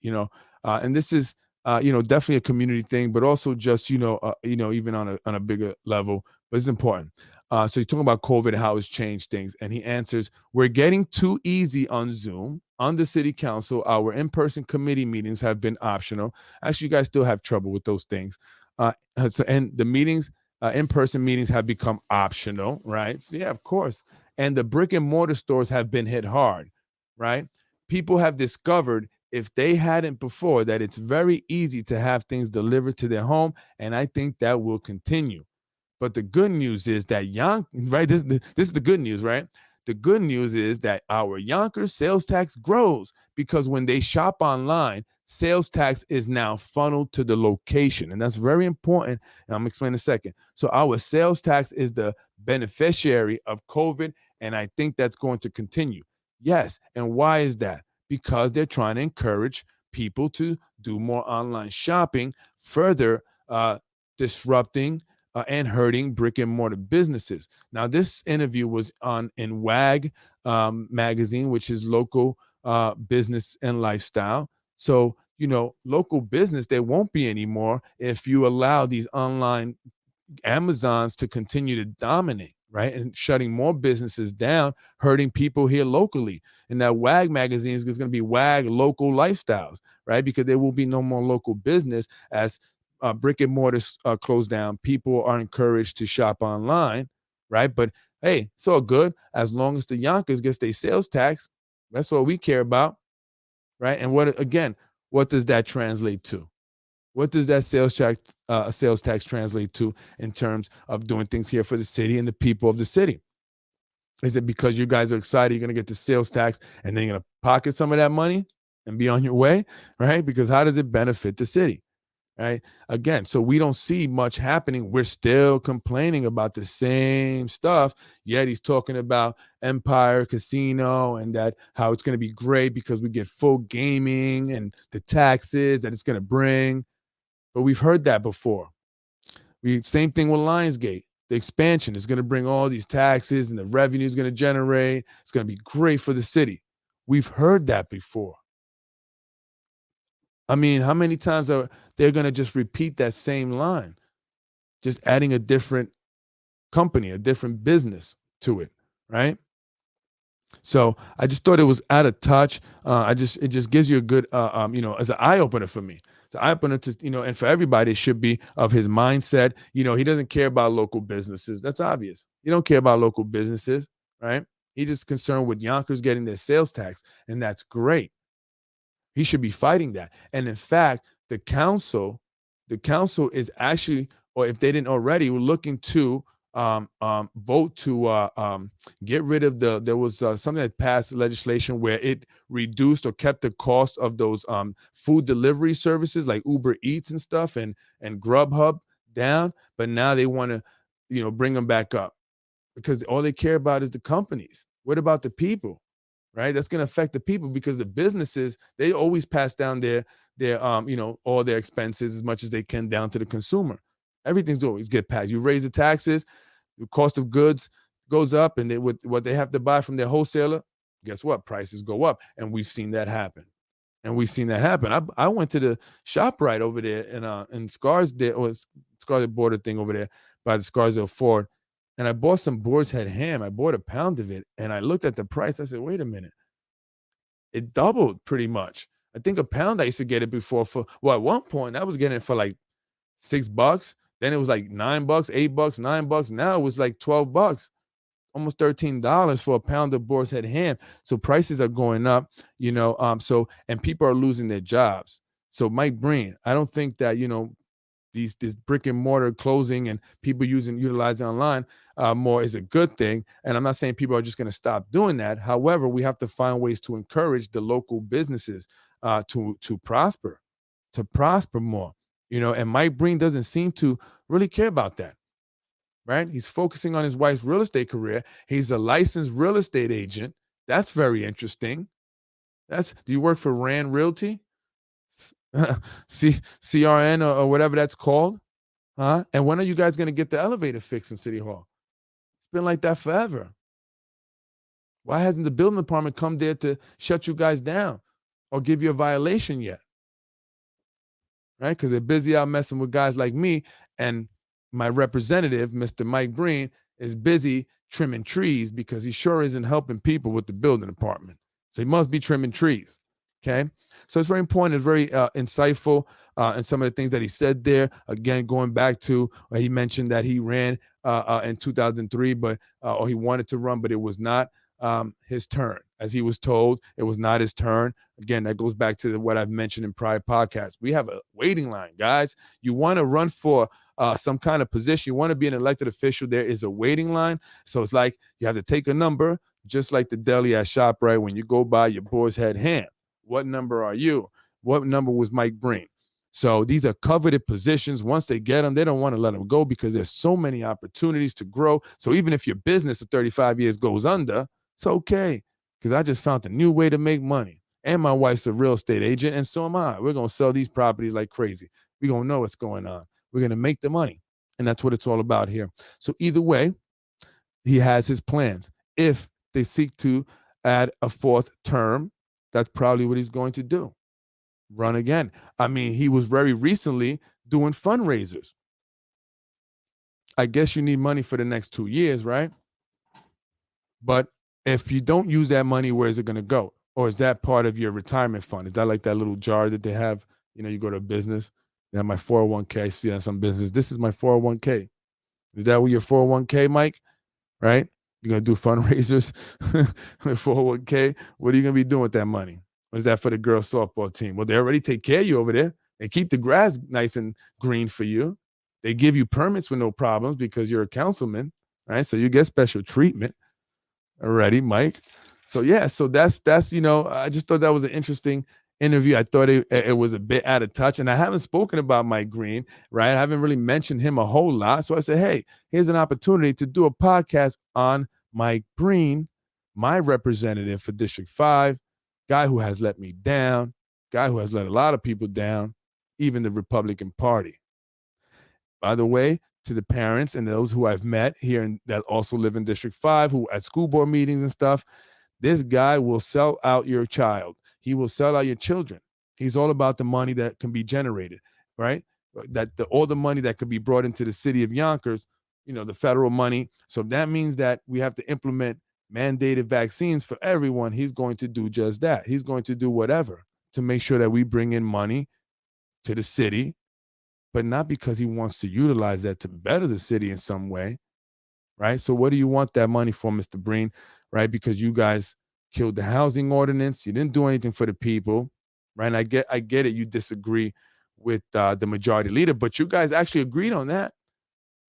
And this is definitely a community thing, but also just even on a bigger level. But it's important. So you're talking about COVID and how it's changed things. And he answers, we're getting too easy on Zoom. On the city council, our in-person committee meetings have been optional. Actually, you guys still have trouble with those things. And the meetings, in-person meetings have become optional, right? So yeah, of course. And the brick and mortar stores have been hit hard, right? People have discovered, if they hadn't before, that it's very easy to have things delivered to their home. And I think that will continue. But the good news is that right? This is the good news, right? The good news is that our Yonkers sales tax grows because when they shop online, sales tax is now funneled to the location. And that's very important. And I'm going to explain in a second. So our sales tax is the beneficiary of COVID. And I think that's going to continue. Yes. And why is that? because they're trying to encourage people to do more online shopping, further disrupting and hurting brick and mortar businesses. Now, this interview was on in WAG magazine, which is local business and lifestyle. So, local business, there won't be anymore if you allow these online Amazons to continue to dominate, right? And shutting more businesses down, hurting people here locally. And that WAG magazine is going to be WAG local lifestyles, right? Because there will be no more local business as brick and mortar close down. People are encouraged to shop online, right? But hey, it's all good as long as the Yonkers gets their sales tax. That's all we care about, right? And what does that translate to? What does that sales tax translate to in terms of doing things here for the city and the people of the city? Is it because you guys are excited you're going to get the sales tax and then you're going to pocket some of that money and be on your way, right? Because how does it benefit the city, right? Again, so we don't see much happening. We're still complaining about the same stuff. Yet he's talking about Empire Casino and that how it's going to be great because we get full gaming and the taxes that it's going to bring. But we've heard that before. Same thing with Lionsgate. The expansion is going to bring all these taxes and the revenue is going to generate. It's going to be great for the city. We've heard that before. I mean, how many times are they're going to just repeat that same line, just adding a different company, a different business to it, right? So I just thought it was out of touch. It just gives you a good, as an eye opener for me. It's an eye opener to, and for everybody, it should be of his mindset. He doesn't care about local businesses. That's obvious. You don't care about local businesses, right? He's just concerned with Yonkers getting their sales tax, and that's great. He should be fighting that. And in fact, the council is actually, or if they didn't already, were looking to vote to get rid of there was something that passed legislation where it reduced or kept the cost of those food delivery services like Uber Eats and stuff and Grubhub down, but now they want to bring them back up because all they care about is the companies. What about the people? Right, that's going to affect the people because the businesses, they always pass down their all their expenses as much as they can down to the consumer. Everything's always get passed. You raise the taxes, the cost of goods goes up, and what they have to buy from their wholesaler, guess what? Prices go up, and we've seen that happen. I went to the ShopRite over there in Scarsdale, or Scarsdale border thing over there by the Scarsdale Ford, and I bought some boar's head ham. I bought a pound of it, and I looked at the price. I said, "Wait a minute, it doubled pretty much." I think a pound I used to get it before at one point I was getting it for like $6. Then it was like $9, $8, $9. Now it was like $12, almost $13 for a pound of boar's head ham. So prices are going up, and people are losing their jobs. So Mike Breen, I don't think that, this brick and mortar closing and people utilizing online more is a good thing. And I'm not saying people are just going to stop doing that. However, we have to find ways to encourage the local businesses to prosper more. And Mike Breen doesn't seem to really care about that. Right? He's focusing on his wife's real estate career. He's a licensed real estate agent. That's very interesting. Do you work for Rand Realty? CRN or whatever that's called? Huh? And when are you guys going to get the elevator fixed in City Hall? It's been like that forever. Why hasn't the building department come there to shut you guys down or give you a violation yet? Right? Because they're busy out messing with guys like me, and my representative, Mr. Mike Breen, is busy trimming trees because he sure isn't helping people with the building department. So he must be trimming trees. Okay. So it's very important. It's very insightful. And some of the things that he said there, again, going back to, he mentioned that he ran in 2003, or he wanted to run, but it was not his turn. As he was told, it was not his turn. Again, that goes back to what I've mentioned in prior podcasts. We have a waiting line, guys. You want to run for some kind of position. You want to be an elected official. There is a waiting line. So it's like you have to take a number, just like the deli at ShopRite when you go buy your boar's head ham. What number are you? What number was Mike Breen? So these are coveted positions. Once they get them, they don't want to let them go because there's so many opportunities to grow. So even if your business at 35 years goes under, it's okay because I just found a new way to make money. And my wife's a real estate agent, and so am I. We're going to sell these properties like crazy. We're going to know what's going on. We're going to make the money. And that's what it's all about here. So either way, he has his plans. If they seek to add a fourth term, that's probably what he's going to do. Run again. I mean, he was very recently doing fundraisers. I guess you need money for the next 2 years, right? But if you don't use that money, where is it going to go? Or is that part of your retirement fund? Is that like that little jar that they have? You know, you go to a business, they have my 401k. I see that in some business. This is my 401k. Is that what your 401k, Mike? Right? You're going to do fundraisers with 401k. What are you going to be doing with that money? Or is that for the girls softball team? Well, they already take care of you over there. They keep the grass nice and green for you. They give you permits with no problems because you're a councilman, right? So you get special treatment already, Mike. So yeah, so that's I just thought that was an interesting interview. I thought it was a bit out of touch, and I haven't spoken about Mike Breen, right? I haven't really mentioned him a whole lot. So I said, hey, here's an opportunity to do a podcast on Mike Breen, my representative for District 5, guy who has let me down, guy who has let a lot of people down, even the Republican Party. By the way, to the parents and those who I've met here that also live in District 5, who at school board meetings and stuff, this guy will sell out your child. He will sell out your children. He's all about the money that can be generated, right? All the money that could be brought into the city of Yonkers, the federal money. So that means that we have to implement mandated vaccines for everyone. He's going to do just that. He's going to do whatever to make sure that we bring in money to the city, but not because he wants to utilize that to better the city in some way, right? So what do you want that money for, Mr. Breen, right? Because you guys killed the housing ordinance. You didn't do anything for the people, right? And I get it. You disagree with the majority leader, but you guys actually agreed on that.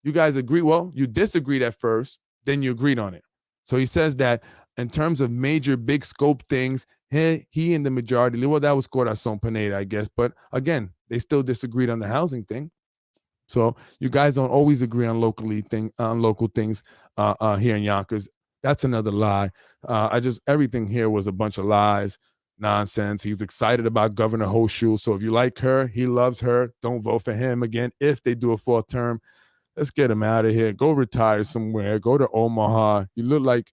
You guys agree. Well, you disagreed at first, then you agreed on it. So he says that in terms of major big scope things, he and the majority leader, well, that was Corazon Pineda, I guess. But again, they still disagreed on the housing thing. So you guys don't always agree on local things here in Yonkers. That's another lie. Everything here was a bunch of lies, nonsense. He's excited about Governor Hochul. So if you like her, he loves her. Don't vote for him again if they do a fourth term. Let's get him out of here. Go retire somewhere. Go to Omaha. You look like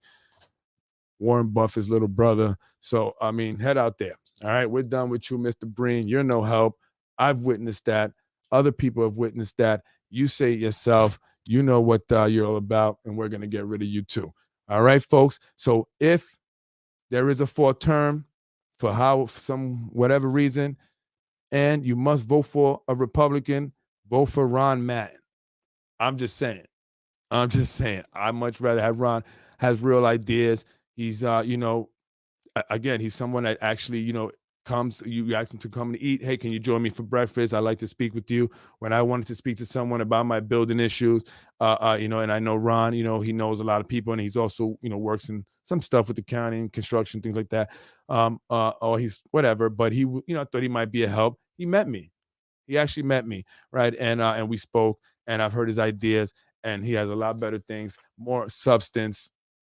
Warren Buffett's little brother. So, I mean, head out there. All right, we're done with you, Mr. Breen. You're no help. I've witnessed that. Other people have witnessed that. You say it yourself. You know what you're all about, and we're going to get rid of you too. All right, folks. So if there is a fourth term for some whatever reason, and you must vote for a Republican, vote for Ron Mattin. I'm just saying. I'd much rather have Ron has real ideas. He's, again, he's someone that actually, comes, you ask him to come and eat. Hey, can you join me for breakfast? I'd like to speak with you. When I wanted to speak to someone about my building issues, and I know Ron, he knows a lot of people, and he's also, works in some stuff with the county and construction, things like that. Or he's whatever, but he, I thought he might be a help. He met me. He actually met me, right? And we spoke, and I've heard his ideas, and he has a lot better things, more substance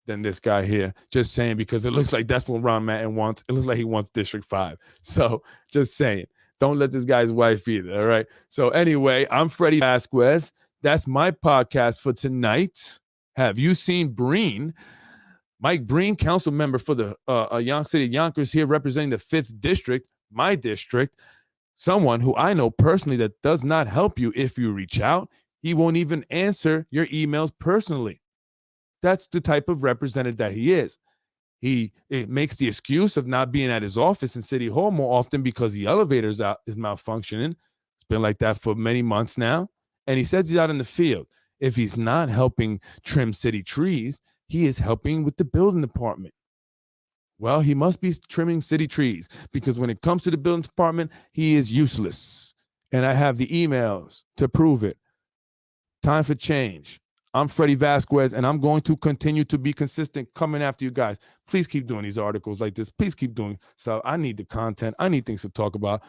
than this guy here. Just saying, because it looks like that's what Ron Mattin wants. It looks like he wants District 5. So just saying, don't let this guy's wife either, all right? So anyway, I'm Freddy Vazquez. That's my podcast for tonight. Have you seen Breen? Mike Breen, council member for the City of Yonkers here, representing the 5th District, my district. Someone who I know personally that does not help you if you reach out. He won't even answer your emails personally. That's the type of representative that he is. It makes the excuse of not being at his office in City Hall more often because the elevator is malfunctioning. It's been like that for many months now. And he says he's out in the field. If he's not helping trim city trees, he is helping with the building department. Well, he must be trimming city trees because when it comes to the building department, he is useless. And I have the emails to prove it. Time for change. I'm Freddy Vazquez, and I'm going to continue to be consistent coming after you guys. Please keep doing these articles like this. Please keep doing so. I need the content. I need things to talk about.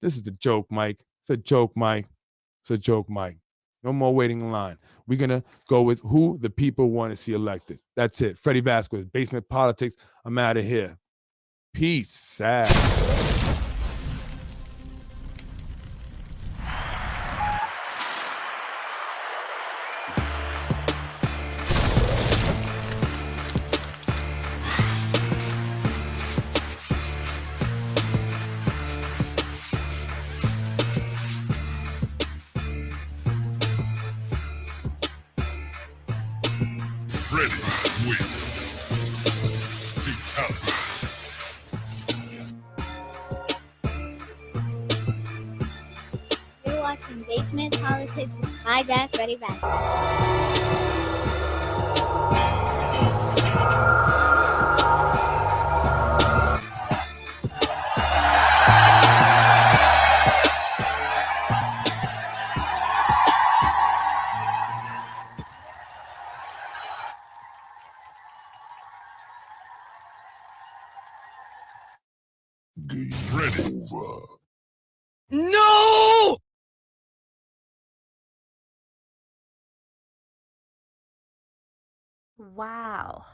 This is the joke, Mike. It's a joke, Mike. It's a joke, Mike. No more waiting in line. We're going to go with who the people want to see elected. That's it. Freddy Vazquez, Basement Politics. I'm out of here. Peace out. Freddy wins. Fatality. You're watching Basement Politics with my dad, Freddy Vazquez. Freddy. No! Wow.